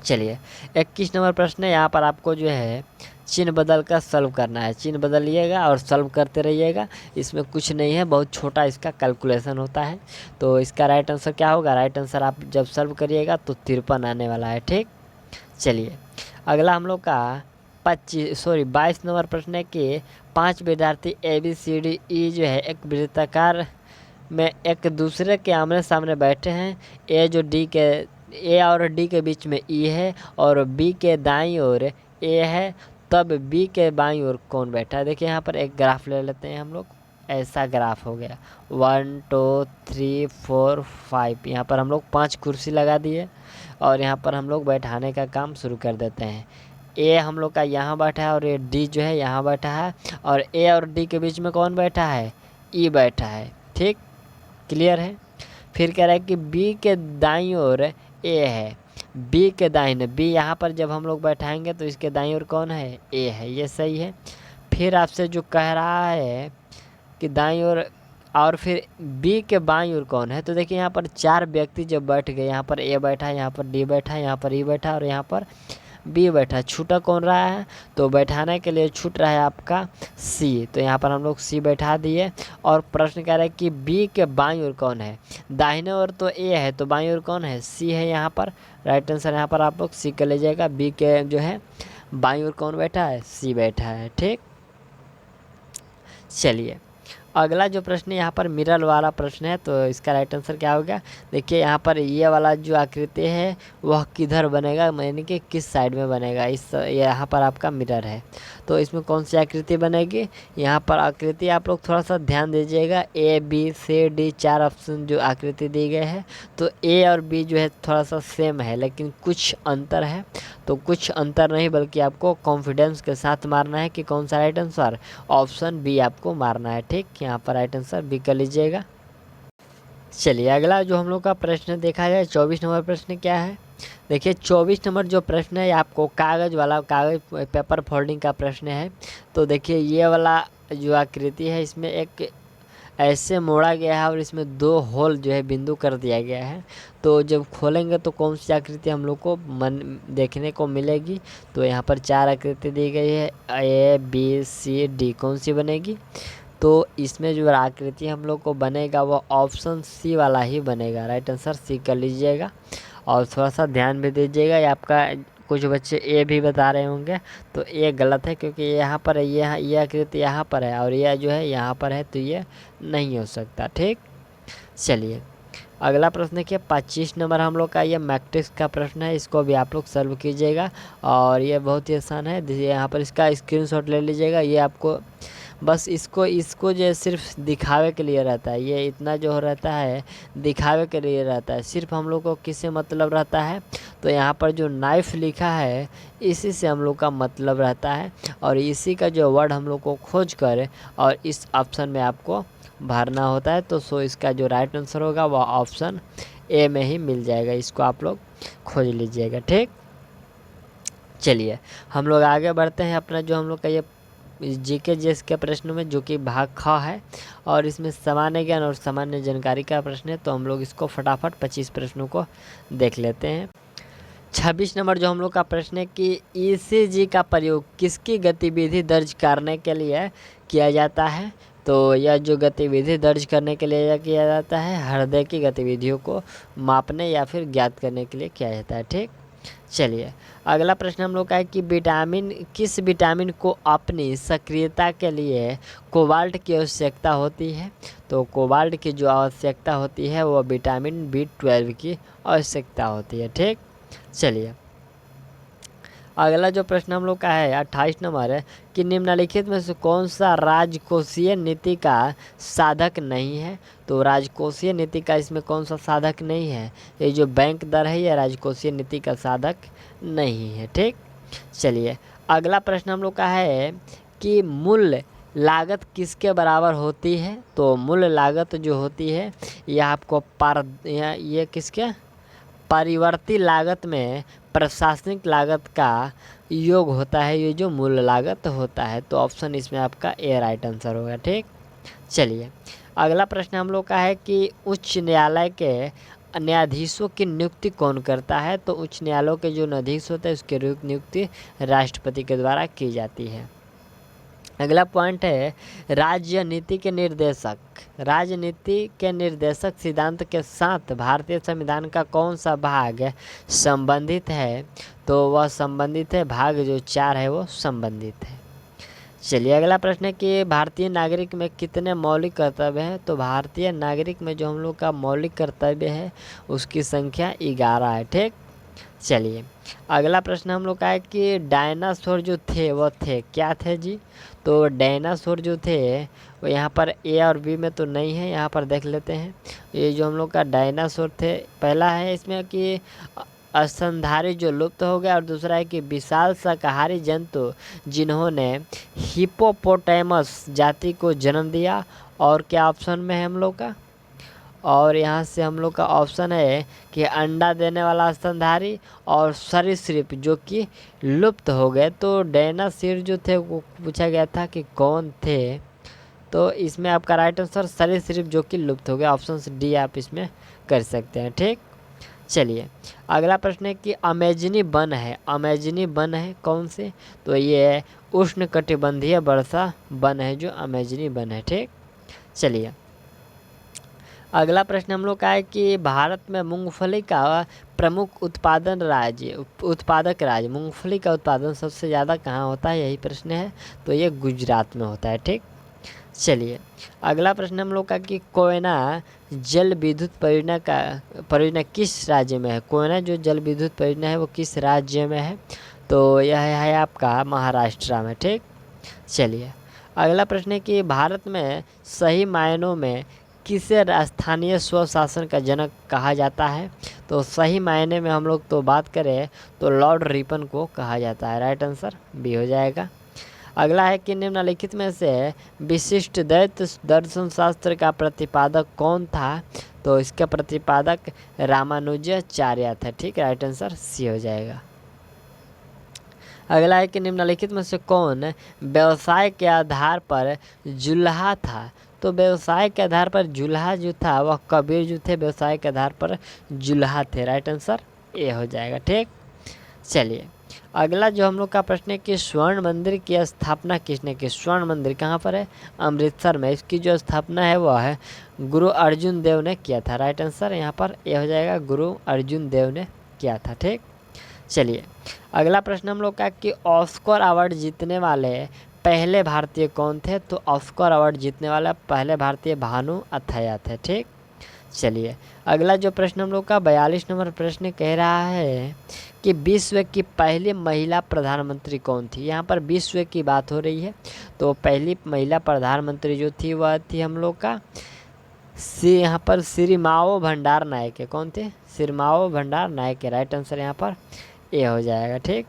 चलिए 21 नंबर प्रश्न है। यहाँ पर आपको जो है चिन्ह बदल कर सॉल्व करना है। चिन्ह बदलिएगा और सॉल्व करते रहिएगा। इसमें कुछ नहीं है, बहुत छोटा इसका कैलकुलेशन होता है। तो इसका राइट आंसर क्या होगा? राइट आंसर आप जब सॉल्व करिएगा तो 53 आने वाला है। ठीक, चलिए अगला हम लोग का 22 नंबर प्रश्न है कि 5 विद्यार्थी ABCDE जो है एक वृत्ताकार में एक दूसरे के आमने सामने बैठे हैं। ए और डी के बीच में ई है और बी के दाईं ओर ए है, तब बी के बाईं ओर कौन बैठा है? देखिए यहाँ पर एक ग्राफ ले लेते हैं हम लोग। ऐसा ग्राफ हो गया 1 2 3 4 5। यहाँ पर हम लोग 5 कुर्सी लगा दिए और यहाँ पर हम लोग बैठाने का काम शुरू कर देते हैं। ए हम लोग का यहाँ बैठा है और ये डी जो है यहाँ बैठा है, और ए और डी के बीच में कौन बैठा है? ई बैठा है। ठीक, क्लियर है। फिर कह रहा है कि बी के दाईं ओर ए है, बी के दाहिने, बी यहाँ पर जब हम लोग बैठाएंगे तो इसके दाईं ओर कौन है? ए है, ये सही है। फिर आपसे जो कह रहा है कि दाईं ओर, और फिर बी के बाईं ओर कौन है? तो देखिए यहाँ पर 4 व्यक्ति जब बैठ गए, यहाँ पर ए बैठा है, यहाँ पर डी बैठा है, यहाँ पर ई बैठा है और यहाँ पर बी बैठा है। छूटा कौन रहा है? तो बैठाने के लिए छूट रहा है आपका सी। तो यहाँ पर हम लोग सी बैठा दिए। और प्रश्न कह रहा है कि बी के बाईं ओर कौन है? दाहिने ओर तो ए है, तो बाईं ओर कौन है? सी है यहाँ पर। राइट आंसर यहाँ पर आप लोग सी कर लीजिएगा। बी के जो है बाईं ओर कौन बैठा है? सी बैठा है। ठीक, चलिए अगला जो प्रश्न है यहाँ पर मिरर वाला प्रश्न है। तो इसका राइट आंसर क्या होगा? देखिए यहाँ पर ये वाला जो आकृति है वह किधर बनेगा, यानी कि किस साइड में बनेगा? यहाँ पर आपका मिरर है, तो इसमें कौन सी आकृति बनेगी? यहाँ पर आकृति आप लोग थोड़ा सा ध्यान दीजिएगा। ABCD 4 ऑप्शन जो आकृति दी गए हैं, तो ए और बी जो है थोड़ा सा सेम है, लेकिन कुछ अंतर है। तो कुछ अंतर नहीं बल्कि आपको कॉन्फिडेंस के साथ मारना है कि कौन सा राइट आंसर? ऑप्शन बी आपको मारना है। ठीक, यहाँ पर राइट आंसर बी कर लीजिएगा। चलिए अगला जो हम लोग का प्रश्न देखा जाए, 24 नंबर प्रश्न क्या है? देखिए 24 नंबर जो प्रश्न है आपको कागज़ पेपर फोल्डिंग का प्रश्न है। तो देखिए ये वाला जो आकृति है इसमें एक ऐसे मोड़ा गया है और इसमें 2 होल जो है बिंदु कर दिया गया है। तो जब खोलेंगे तो कौन सी आकृति हम लोग को देखने को मिलेगी? तो यहाँ पर 4 आकृति दी गई है, ABCD, कौन सी बनेगी? तो इसमें जो आकृति हम लोग को बनेगा वो ऑप्शन सी वाला ही बनेगा। राइट आंसर सी कर लीजिएगा। और थोड़ा सा ध्यान भी दीजिएगा, ये आपका कुछ बच्चे ए भी बता रहे होंगे, तो ये गलत है क्योंकि यहाँ पर है, ये आकृति यहाँ पर है और यह जो है यहाँ पर है, तो ये नहीं हो सकता। ठीक, चलिए अगला प्रश्न देखिए 25 नंबर हम लोग का ये मैट्रिक्स का प्रश्न है। इसको भी आप लोग सॉल्व कीजिएगा और ये बहुत ही आसान है। यहाँ पर इसका स्क्रीनशॉट ले लीजिएगा। ये आपको बस इसको जो सिर्फ दिखावे के लिए रहता है, ये इतना जो रहता है दिखावे के लिए रहता है। सिर्फ हम लोग को किससे मतलब रहता है? तो यहाँ पर जो नाइफ लिखा है इसी से हम लोग का मतलब रहता है, और इसी का जो वर्ड हम लोग को खोज कर और इस ऑप्शन में आपको भरना होता है। तो सो इसका जो राइट आंसर होगा वह ऑप्शन ए में ही मिल जाएगा। इसको आप लोग खोज लीजिएगा। ठीक, चलिए हम लोग आगे बढ़ते हैं। अपना जो हम लोग का ये जीके जीएस के प्रश्न में, जो कि भाग ख है और इसमें सामान्य ज्ञान और सामान्य जानकारी का प्रश्न है। तो हम लोग इसको फटाफट 25 प्रश्नों को देख लेते हैं। 26 नंबर जो हम लोग का प्रश्न है कि ECG का प्रयोग किसकी गतिविधि दर्ज करने के लिए किया जाता है? तो यह जो गतिविधि दर्ज करने के लिए किया जाता है हृदय की गतिविधियों को मापने या फिर ज्ञात करने के लिए किया जाता है। ठीक, चलिए अगला प्रश्न हम लोग का है कि किस विटामिन को अपनी सक्रियता के लिए कोबाल्ट की आवश्यकता होती है? तो कोबाल्ट की जो आवश्यकता होती है वो विटामिन B12 की आवश्यकता होती है। ठीक, चलिए अगला जो प्रश्न हम लोग का है 28 नंबर है कि निम्नलिखित में से कौन सा राजकोषीय नीति का साधक नहीं है? तो राजकोषीय नीति का इसमें कौन सा साधक नहीं है? ये जो बैंक दर है ये राजकोषीय नीति का साधक नहीं है। ठीक, चलिए अगला प्रश्न हम लोग का है कि मूल्य लागत किसके बराबर होती है? तो मूल लागत जो होती है यह आपको ये किसके परिवर्ती लागत में प्रशासनिक लागत का योग होता है, ये जो मूल लागत होता है। तो ऑप्शन इसमें आपका ए राइट आंसर होगा। ठीक, चलिए अगला प्रश्न हम लोग का है कि उच्च न्यायालय के न्यायाधीशों की नियुक्ति कौन करता है? तो उच्च न्यायालयों के जो न्यायाधीश होते हैं उसकी नियुक्ति राष्ट्रपति के द्वारा की जाती है। अगला पॉइंट है राजनीति के निर्देशक। राजनीति के निर्देशक सिद्धांत के साथ भारतीय संविधान का कौन सा भाग संबंधित है? तो वह संबंधित है, भाग जो 4 है वो संबंधित है। चलिए अगला प्रश्न है कि भारतीय नागरिक में कितने मौलिक कर्तव्य हैं? तो भारतीय नागरिक में जो हम लोग का मौलिक कर्तव्य है उसकी संख्या 11 है। ठीक, चलिए अगला प्रश्न हम लोग का है कि डायनासोर जो थे वो थे, क्या थे जी? तो डायनासोर जो थे वो यहाँ पर ए और बी में तो नहीं है, यहाँ पर देख लेते हैं। ये जो हम लोग का डायनासोर थे, पहला है इसमें कि स्तनधारी जो लुप्त हो गया, और दूसरा है कि विशाल शाकाहारी जंतु जिन्होंने हिप्पोपोटामस जाति को जन्म दिया। और क्या ऑप्शन में है हम लोग का? और यहाँ से हम लोग का ऑप्शन है कि अंडा देने वाला स्तनधारी और सरीसृप जो कि लुप्त हो गए। तो डायनासोर जो थे वो पूछा गया था कि कौन थे, तो इसमें आपका राइट आंसर सरीसृप जो कि लुप्त हो गया, ऑप्शन डी आप इसमें कर सकते हैं। ठीक, चलिए अगला प्रश्न है कि अमेजनी वन है, अमेजनी वन है कौन से? तो ये उष्णकटिबंधीय वर्षा वन है जो अमेजनी वन है। ठीक, चलिए अगला प्रश्न हम लोग का है कि भारत में मूंगफली का प्रमुख उत्पादक राज्य मूंगफली का उत्पादन सबसे ज़्यादा कहाँ होता है, यही प्रश्न है। तो ये गुजरात में होता है। ठीक, चलिए अगला प्रश्न हम लोग का कि कोयना जल विद्युत परियोजना किस राज्य में है? कोयना जो जल विद्युत परियोजना है वो किस राज्य में है? तो यह है आपका महाराष्ट्र में। ठीक, चलिए अगला प्रश्न है कि भारत में सही मायनों में किसे स्थानीय स्वशासन का जनक कहा जाता है? तो सही मायने में हम लोग तो बात करें तो लॉर्ड रिपन को कहा जाता है। राइट आंसर बी हो जाएगा। अगला है कि निम्नलिखित में से विशिष्ट द्वैत दर्शन शास्त्र का प्रतिपादक कौन था? तो इसका प्रतिपादक रामानुजाचार्य था। ठीक, राइट आंसर सी हो जाएगा। अगला है कि निम्नलिखित में से कौन व्यवसाय के आधार पर जुल्हा था? तो व्यवसाय के आधार पर जुल्हा जो था वह कबीर जो थे व्यवसाय के आधार पर जुल्हा थे। राइट आंसर ए हो जाएगा। ठीक, चलिए अगला जो हम लोग का प्रश्न है कि स्वर्ण मंदिर की स्थापना किसने की? स्वर्ण मंदिर कहाँ पर है? अमृतसर में। इसकी जो स्थापना है वह है गुरु अर्जुन देव ने किया था। राइट आंसर यहाँ पर ए हो जाएगा, गुरु अर्जुन देव ने किया था। ठीक, चलिए अगला प्रश्न हम लोग का कि ऑस्कर अवार्ड जीतने वाले पहले भारतीय कौन थे? तो ऑस्कर अवार्ड जीतने वाला पहले भारतीय भानु अथैया थे। ठीक, चलिए अगला जो प्रश्न हम लोग का 42 नंबर प्रश्न कह रहा है कि विश्व की पहली महिला प्रधानमंत्री कौन थी? यहाँ पर विश्व की बात हो रही है। तो पहली महिला प्रधानमंत्री जो थी वह थी हम लोग का यहाँ पर सिरिमाओ भंडार नायक है। कौन थे? सिरिमाओ भंडार नायक है। राइट आंसर यहाँ पर ए हो जाएगा। ठीक,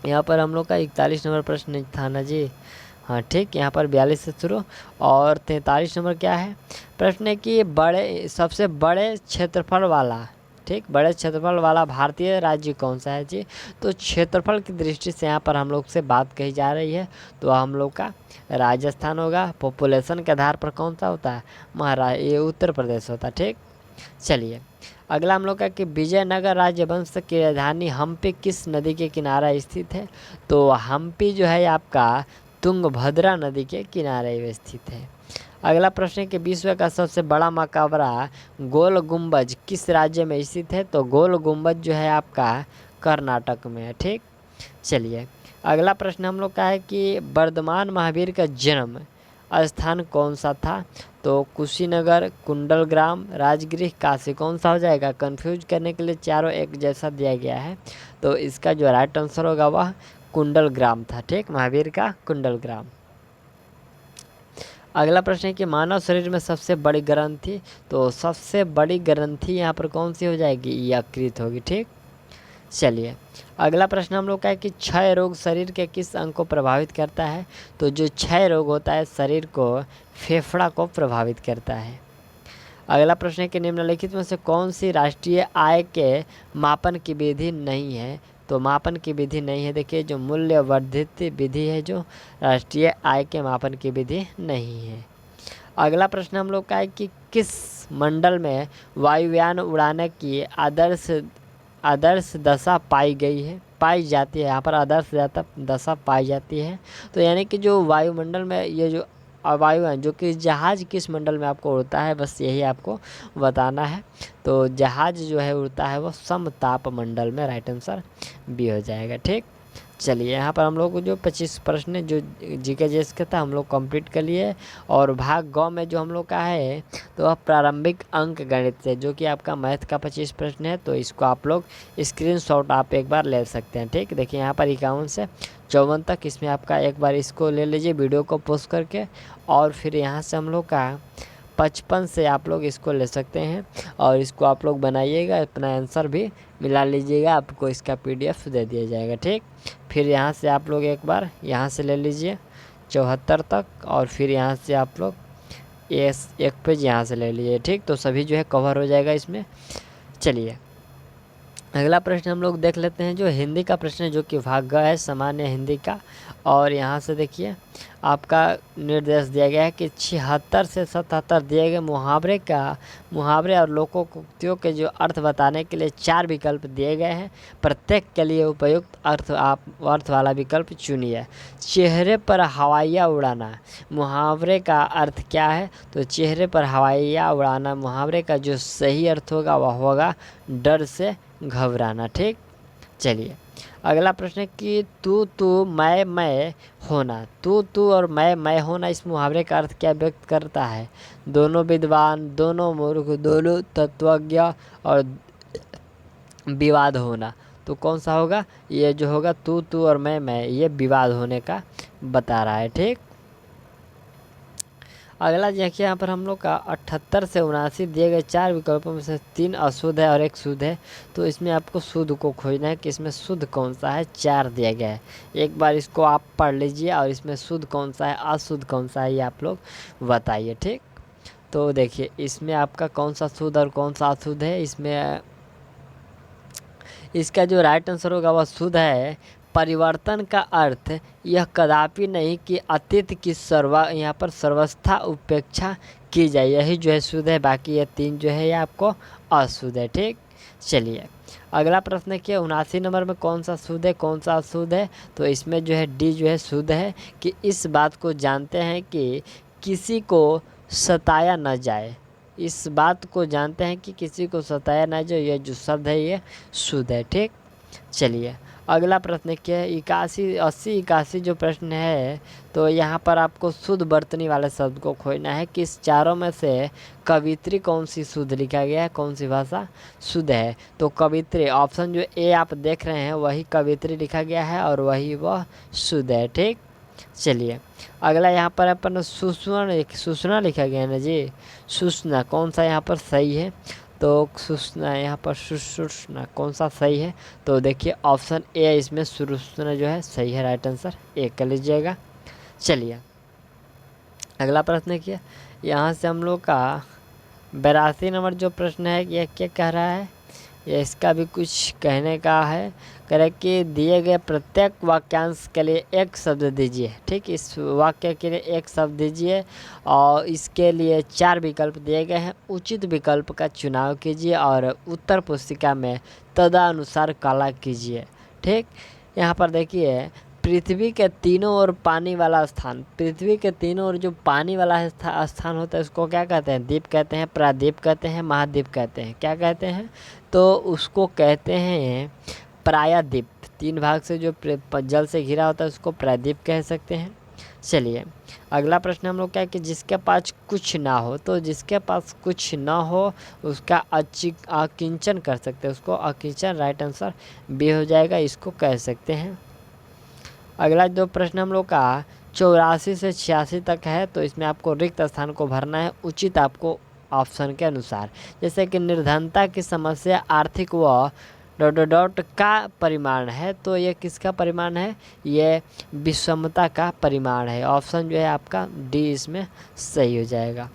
यहाँ पर हम लोग का 41 नंबर प्रश्न था ना जी। हाँ ठीक, यहाँ पर 42 से शुरू और 43 नंबर क्या है? प्रश्न है कि सबसे बड़े क्षेत्रफल वाला, ठीक, बड़े क्षेत्रफल वाला भारतीय राज्य कौन सा है जी? तो क्षेत्रफल की दृष्टि से यहाँ पर हम लोग से बात कही जा रही है तो हम लोग का राजस्थान होगा। पॉपुलेशन के आधार पर कौन सा होता है? ये उत्तर प्रदेश होता है। ठीक, चलिए अगला हम लोग का कि विजयनगर राजवंश की राजधानी हम्पी किस नदी के किनारे स्थित है? तो हम्पी जो है आपका तुंगभद्रा नदी के किनारे स्थित है। अगला प्रश्न है कि विश्व का सबसे बड़ा मकबरा गोल गुम्बज किस राज्य में स्थित है? तो गोल गुम्बज जो है आपका कर्नाटक में है। ठीक, चलिए अगला प्रश्न हम लोग का है कि वर्धमान महावीर का जन्म स्थान कौन सा था? तो कुशीनगर, कुंडलग्राम, राजगृह, काशी, कौन सा हो जाएगा? कंफ्यूज करने के लिए चारों एक जैसा दिया गया है तो इसका जो राइट आंसर होगा वह कुंडलग्राम था। ठीक, महावीर का कुंडलग्राम। अगला प्रश्न है कि मानव शरीर में सबसे बड़ी ग्रंथि, तो सबसे बड़ी ग्रंथि यहाँ पर कौन सी हो जाएगी? यकृत होगी। ठीक, चलिए अगला प्रश्न हम लोग का है कि क्षय रोग शरीर के किस अंग को प्रभावित करता है। तो जो क्षय रोग होता है शरीर को फेफड़ा को प्रभावित करता है। अगला प्रश्न है कि निम्नलिखित में से कौन सी राष्ट्रीय आय के मापन की विधि नहीं है। तो मापन की विधि नहीं है, देखिए जो मूल्य वर्धित विधि है जो राष्ट्रीय आय के मापन की विधि नहीं है। अगला प्रश्न हम लोग का है कि किस मंडल में वायुयान उड़ाने की आदर्श दशा पाई जाती है। यहाँ पर आदर्श दशा पाई जाती है। तो यानी कि जो वायुमंडल में ये जो वायुयान जो कि जहाज़ किस मंडल में आपको उड़ता है, बस यही आपको बताना है। तो जहाज़ जो है उड़ता है वो समताप मंडल में, राइट आंसर बी हो जाएगा। ठीक, चलिए यहाँ पर हम लोग को जो 25 प्रश्न जो जीके जीएस का था हम लोग कंप्लीट कर लिए। और भाग गौ में जो हम लोग का है तो वह प्रारंभिक अंक गणित से, जो कि आपका मैथ का 25 प्रश्न है। तो इसको आप लोग स्क्रीनशॉट आप एक बार ले सकते हैं। ठीक, देखिए यहाँ पर 51 से 54 तक, इसमें आपका एक बार इसको ले लीजिए वीडियो को पोस्ट करके। और फिर यहाँ से हम लोग का 55 से आप लोग इसको ले सकते हैं और इसको आप लोग बनाइएगा, अपना आंसर भी मिला लीजिएगा, आपको इसका PDF दे दिया जाएगा। ठीक, फिर यहाँ से आप लोग एक बार यहाँ से ले लीजिए 74 तक और फिर यहाँ से आप लोग एक पेज यहाँ से ले लीजिए। ठीक, तो सभी जो है कवर हो जाएगा इसमें। चलिए अगला प्रश्न हम लोग देख लेते हैं, जो हिंदी का प्रश्न है, जो कि भाग ग है, सामान्य हिंदी का। और यहाँ से देखिए आपका निर्देश दिया गया है कि 76 से 77 दिए गए मुहावरे और लोकोक्तियों के जो अर्थ बताने के लिए 4 विकल्प दिए गए हैं। प्रत्येक के लिए उपयुक्त अर्थ वाला विकल्प चुनिए। चेहरे पर हवाइयाँ उड़ाना मुहावरे का अर्थ क्या है। तो चेहरे पर हवाइयाँ उड़ाना मुहावरे का जो सही अर्थ होगा वह होगा डर से घबराना। ठीक, चलिए अगला प्रश्न है कि तू मैं होना। तू और मैं होना इस मुहावरे का अर्थ क्या व्यक्त करता है। दोनों विद्वान, दोनों मूर्ख, दोनों तत्वज्ञ और विवाद होना। तो कौन सा होगा, ये जो होगा तू और मैं ये विवाद होने का बता रहा है। ठीक, अगला देखिए यहाँ पर हम लोग का 78 से 79 दिए गए 4 विकल्पों में से 3 अशुद्ध है और 1 शुद्ध है। तो इसमें आपको शुद्ध को खोजना है कि इसमें शुद्ध कौन सा है। 4 दिया गया है, एक बार इसको आप पढ़ लीजिए और इसमें शुद्ध कौन सा है अशुद्ध कौन सा है ये आप लोग बताइए। ठीक, तो देखिए इसमें आपका कौन सा शुद्ध और कौन सा अशुद्ध है। इसमें इसका जो राइट आंसर होगा वह शुद्ध है। परिवर्तन का अर्थ यह कदापि नहीं कि अतीत की यहाँ पर सर्वस्था उपेक्षा की जाए, यही जो है शुद्ध है। बाकी ये 3 जो है ये आपको अशुद्ध है। ठीक, चलिए अगला प्रश्न है 79 नंबर में कौन सा शुद्ध है कौन सा अशुद्ध है। तो इसमें जो है डी जो है शुद्ध है कि इस बात को जानते हैं कि किसी को सताया न जाए। इस बात को जानते हैं कि किसी को सताया ना जाए, ये जो शब्द है ये शुद्ध है। ठीक, चलिए अगला प्रश्न क्या है 81 जो प्रश्न है। तो यहाँ पर आपको शुद्ध वर्तनी वाले शब्द को खोजना है कि इस चारों में से कवित्री कौन सी शुद्ध लिखा गया है, कौन सी भाषा शुद्ध है। तो कवित्री ऑप्शन जो ए आप देख रहे हैं वही कवित्री लिखा गया है और वही वह शुद्ध है। ठीक, चलिए अगला यहाँ पर अपन सूचना लिखा गया है ना जी, सूचना कौन सा यहाँ पर सही है। तो सूचना यहाँ पर सूचना कौन सा सही है। तो देखिए ऑप्शन ए इसमें सूचना जो है सही है, राइट आंसर ए कर लीजिएगा। चलिए अगला प्रश्न क्या, यहाँ से हम लोग का 82 नंबर जो प्रश्न है यह क्या कह रहा है, ये इसका भी कुछ कहने का है। कह रहे कि दिए गए प्रत्येक वाक्यांश के लिए एक शब्द दीजिए। ठीक, इस वाक्य के लिए एक शब्द दीजिए और इसके लिए 4 विकल्प दिए गए हैं। उचित विकल्प का चुनाव कीजिए और उत्तर पुस्तिका में तदनुसार कला कीजिए। ठीक, यहाँ पर देखिए पृथ्वी के तीनों ओर पानी वाला स्थान, पृथ्वी के तीनों ओर जो पानी वाला स्थान होता है उसको क्या कहते हैं, द्वीप कहते हैं, प्राद्वीप कहते हैं, महाद्वीप कहते हैं, क्या कहते हैं। तो उसको कहते हैं प्रायद्वीप। 3 भाग से जो जल से घिरा होता है उसको प्रायद्वीप कह सकते हैं। चलिए अगला प्रश्न हम लोग क्या है कि जिसके पास कुछ ना हो। तो जिसके पास कुछ ना हो उसका अकिंचन कर सकते हैं, उसको अकिंचन राइट आंसर बी हो जाएगा, इसको कह सकते हैं। अगला जो प्रश्न हम लोग का 84 से 86 तक है। तो इसमें आपको रिक्त स्थान को भरना है उचित आपको ऑप्शन के अनुसार। जैसे कि निर्धनता की समस्या आर्थिक व डॉट डॉट डॉट का परिमाण है, तो ये किसका परिमाण है, ये विषमता का परिमाण है। ऑप्शन जो है आपका डी इसमें सही हो जाएगा।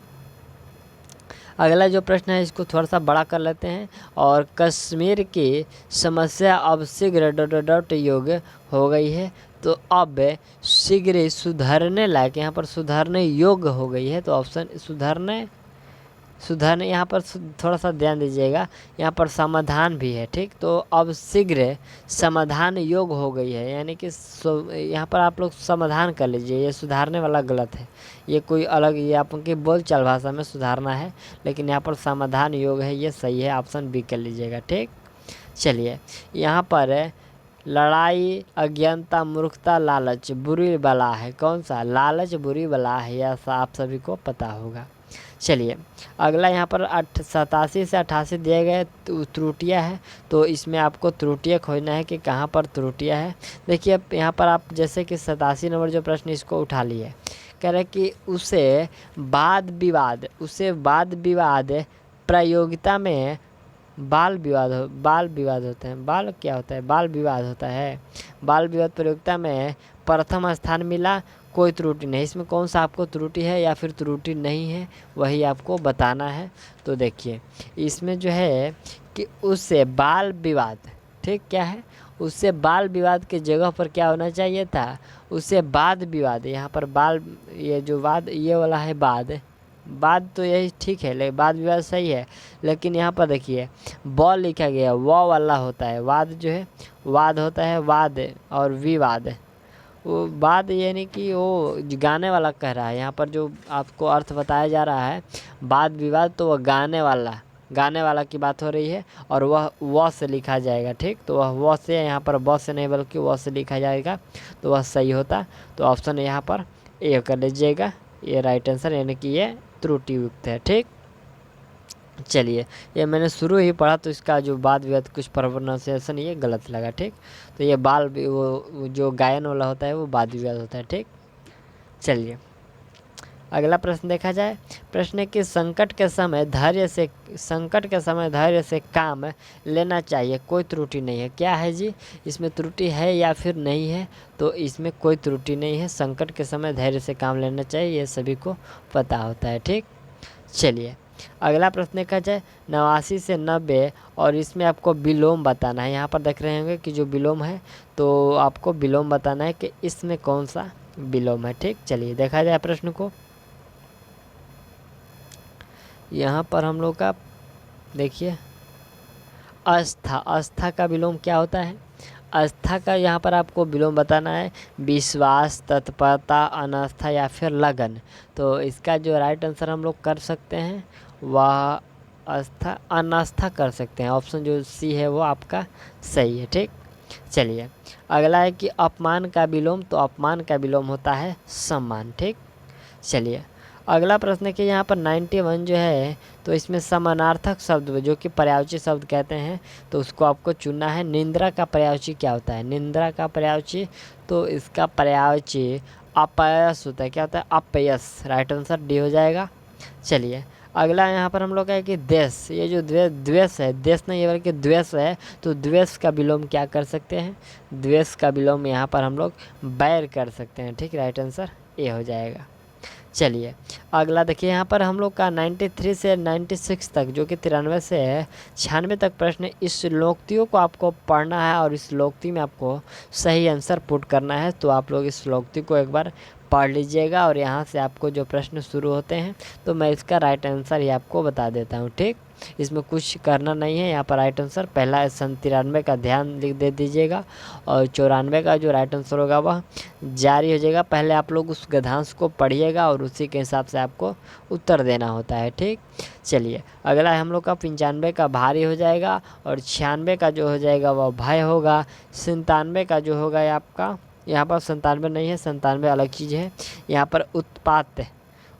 अगला जो प्रश्न है इसको थोड़ा सा बड़ा कर लेते हैं। और कश्मीर की समस्या अब शीघ्र डॉट डॉट डॉट योग्य हो गई है, तो अब शीघ्र सुधरने लायक, यहाँ पर सुधरने योग्य हो गई है, तो ऑप्शन सुधरने यहाँ पर थोड़ा सा ध्यान दीजिएगा, यहाँ पर समाधान भी है, ठीक। तो अब शीघ्र समाधान योग्य हो गई है, यानी कि यहाँ पर आप लोग समाधान कर लीजिए, ये सुधारने वाला गलत है, ये कोई अलग, ये आपकी बोलचाल भाषा में सुधारना है, लेकिन यहाँ पर समाधान योग्य है, ये सही है, ऑप्शन बी कर लीजिएगा, ठीक। चलिए, यहाँ पर लड़ाई, अज्ञानता, मूर्खता, लालच बुरी बला है, कौन सा, लालच बुरी बला है, यह आप सभी को पता होगा। चलिए, अगला यहाँ पर 87 से 88 दिए गए त्रुटियाँ हैं, तो इसमें आपको त्रुटियाँ खोजना है कि कहाँ पर त्रुटियाँ है। देखिए, अब यहाँ पर आप जैसे कि 87 नंबर जो प्रश्न इसको उठा लिए, कह रहे कि उसे वाद विवाद प्रतियोगिता में बाल विवाद होते हैं, बाल क्या होता है, बाल विवाद होता है, बाल विवाद प्रतियोगिता में प्रथम स्थान मिला, कोई त्रुटि नहीं। इसमें कौन सा आपको त्रुटि है या फिर त्रुटि नहीं है, वही आपको बताना है। तो देखिए, इसमें जो है कि उससे बाल विवाद, ठीक, क्या है, उससे बाल विवाद के जगह पर क्या होना चाहिए था, उससे वाद विवाद, यहाँ पर बाल, ये जो वाद, ये वाला है बाद तो यही ठीक है, लेकिन वाद विवाद सही है, लेकिन यहाँ पर देखिए ब लिखा गया, वो वाला होता है, वाद जो है, वाद होता है वाद, और विवाद, वो वाद यानी कि वो गाने वाला कह रहा है, यहाँ पर जो आपको अर्थ बताया जा रहा है वाद विवाद, तो वह गाने वाला की बात हो रही है, और वह से लिखा जाएगा, ठीक। तो वह से, यहाँ पर ब से नहीं बल्कि वह से लिखा जाएगा, तो वह सही होता। तो ऑप्शन यहाँ पर ए कर लीजिएगा, ये राइट आंसर, यानी कि ये त्रुटि युक्त है, ठीक। चलिए, ये मैंने शुरू ही पढ़ा, तो इसका जो वाद विवाद कुछ प्रोनाउंसिएशन ये गलत लगा, ठीक। तो ये वो जो गायन वाला होता है वो वाद विवाद होता है, ठीक। चलिए, अगला प्रश्न देखा जाए। प्रश्न है कि संकट के समय धैर्य से काम लेना चाहिए, कोई त्रुटि नहीं है, क्या है जी, इसमें त्रुटि है या फिर नहीं है, तो इसमें कोई त्रुटि नहीं है, संकट के समय धैर्य से काम लेना चाहिए, ये सभी को पता होता है, ठीक। चलिए, अगला प्रश्न देखा जाए। 89 से 90, और इसमें आपको विलोम बताना है। यहाँ पर देख रहे होंगे कि जो विलोम है, तो आपको विलोम बताना है कि इसमें कौन सा विलोम है, ठीक। चलिए, देखा जाए प्रश्न को। यहाँ पर हम लोग का देखिए, आस्था का विलोम क्या होता है, आस्था का यहाँ पर आपको विलोम बताना है, विश्वास, तत्परता, अनास्था या फिर लगन। तो इसका जो राइट आंसर हम लोग कर सकते हैं वह अनास्था कर सकते हैं, ऑप्शन जो सी है वो आपका सही है, ठीक। चलिए, अगला है कि अपमान का विलोम, तो अपमान का विलोम होता है सम्मान, ठीक। चलिए, अगला प्रश्न है कि यहाँ पर 91 जो है, तो इसमें समानार्थक शब्द जो कि पर्यायवाची शब्द कहते हैं, तो उसको आपको चुनना है। निंद्रा का पर्यायवाची क्या होता है, निंद्रा का पर्यायवाची, तो इसका पर्यायवाची अपयश होता है, क्या होता है, अपयश, राइट आंसर डी हो जाएगा। चलिए, अगला यहाँ पर हम लोग है कि देश, ये जो द्वेष है, देश नहीं है बल्कि द्वेष है, तो द्वेष का विलोम क्या कर सकते हैं, द्वेष का विलोम यहाँ पर हम लोग बैर कर सकते हैं, ठीक, राइट आंसर ए हो जाएगा। चलिए, अगला देखिए, यहाँ पर हम लोग का 93 से 96 तक, जो कि 93 से 96 तक प्रश्न, इस श्लोक्तियों को आपको पढ़ना है, और इस श्लोक्ति में आपको सही आंसर पुट करना है। तो आप लोग इस श्लोक्ति को एक बार पढ़ लीजिएगा, और यहाँ से आपको जो प्रश्न शुरू होते हैं, तो मैं इसका राइट आंसर ही आपको बता देता हूँ, ठीक। इसमें कुछ करना नहीं है, यहाँ पर राइट आंसर पहला 93 का ध्यान लिख दे दीजिएगा, और 94 का जो राइट आंसर होगा वह जारी हो जाएगा। पहले आप लोग उस गद्यांश को पढ़िएगा, और उसी के हिसाब से आपको उत्तर देना होता है, ठीक। चलिए, अगला हम लोग का 95 का भारी हो जाएगा, और 96 का जो हो जाएगा वह भय होगा। 97 का जो होगा आपका, यहाँ पर 97 नहीं है, 97 अलग चीज़ है। यहाँ पर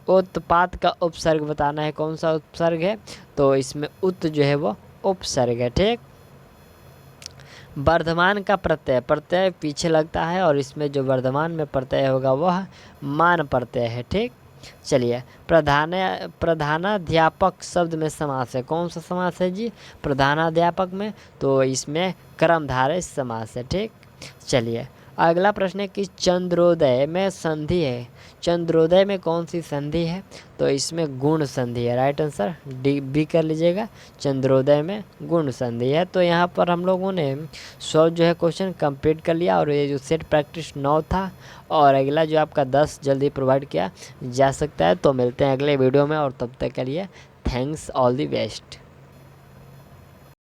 उत्पात का उपसर्ग बताना है, कौन सा उपसर्ग है, तो इसमें उत जो है वो उपसर्ग है, ठीक। वर्धमान का प्रत्यय पीछे लगता है, और इसमें जो वर्धमान में प्रत्यय होगा वह मान प्रत्यय है, ठीक। चलिए, प्रधानाध्यापक शब्द में समास है, कौन सा समास है जी? प्रधानाध्यापक में, तो इसमें कर्मधारय समास है। ठीक, चलिए अगला प्रश्न है कि चंद्रोदय में संधि है, चंद्रोदय में कौन सी संधि है? तो इसमें गुण संधि है। राइट आंसर डी बी कर लीजिएगा, चंद्रोदय में गुण संधि है। तो यहाँ पर हम लोगों ने 100 जो है क्वेश्चन कंप्लीट कर लिया, और ये जो सेट प्रैक्टिस 9 था और अगला जो आपका 10 जल्दी प्रोवाइड किया जा सकता है। तो मिलते हैं अगले वीडियो में, और तब तक के लिए थैंक्स, ऑल द बेस्ट।